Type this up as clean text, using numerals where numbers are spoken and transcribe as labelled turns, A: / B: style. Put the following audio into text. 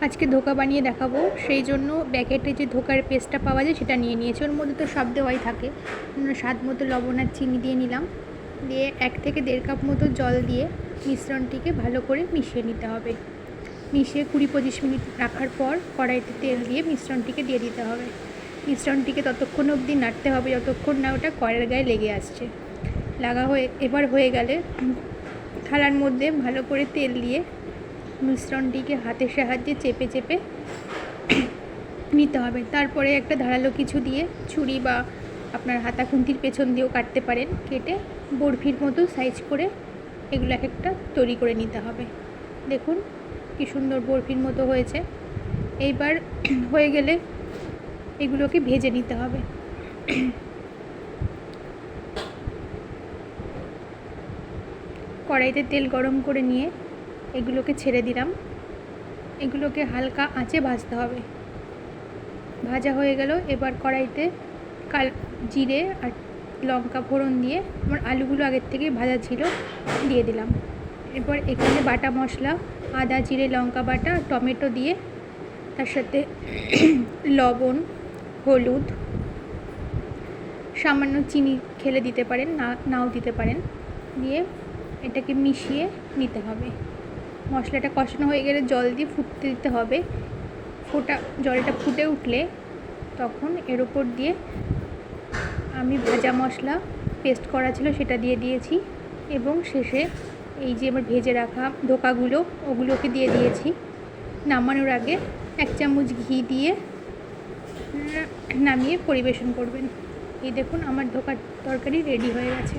A: আজকে ধোকা বানিয়ে দেখাবো, সেই জন্য প্যাকেটে যে ধোকার পেস্টটা পাওয়া যায় সেটা নিয়ে নিয়েছি। ওর মধ্যে তো সব দেওয়াই থাকে। স্বাদ মতো লবণ আর চিনি দিয়ে নিলাম, দিয়ে 1 থেকে 1.5 কাপ মতো জল দিয়ে মিশ্রণটিকে ভালো করে মিশিয়ে নিতে হবে। মিশিয়ে 20-25 মিনিট রাখার পর কড়াইতে তেল দিয়ে মিশ্রণটিকে দিয়ে দিতে হবে। মিশ্রণটিকে ততক্ষণ অবধি নাড়তে হবে যতক্ষণ না ওটা কড়াইয়ের গায়ে লেগে আসছে। এবার হয়ে গেলে থালার মধ্যে ভালো করে তেল দিয়ে মিশ্রণটিকে হাতের সাহায্যে চেপে চেপে নিতে হবে। তারপরে একটা ধারালো কিছু দিয়ে ছুরি বা আপনার হাতা খুন্তির পেছন দিয়েও কাটতে পারেন, কেটে বরফির মতো সাইজ করে এগুলো এক একটা তৈরি করে নিতে হবে। দেখুন কি সুন্দর বরফির মতো হয়েছে। এইবার হয়ে গেলে এগুলোকে ভেজে নিতে হবে। কড়াইতে তেল গরম করে নিয়ে এগুলোকে ছেড়ে দিলাম। এগুলোকে হালকা আঁচে ভাজতে হবে। ভাজা হয়ে গেল, এবার কড়াইতে জিরে আর লঙ্কা ফোড়ন দিয়ে আমার আলুগুলো আগের থেকেই ভাজা ছিল দিয়ে দিলাম। এরপর এখানে বাটা মশলা আদা জিরে লঙ্কা বাটা টমেটো দিয়ে তার সাথে লবণ হলুদ সামান্য চিনি খেলে দিতে পারেন, নাও দিতে পারেন, দিয়ে এটাকে মিশিয়ে নিতে হবে। মশলাটা কষানো হয়ে গেলে জল দিয়ে ফুটতে দিতে হবে। জলটা ফুটে উঠলে তখন এর উপর দিয়ে আমি ভাজা মশলা পেস্ট করা ছিল সেটা দিয়ে দিয়েছি, এবং শেষে এই যে আমার ভেজে রাখা ওগুলোকে দিয়ে দিয়েছি। নামানোর আগে 1 চামচ ঘি দিয়ে নামিয়ে পরিবেশন করবেন। এই দেখুন আমার তরকারি রেডি হয়ে গেছে।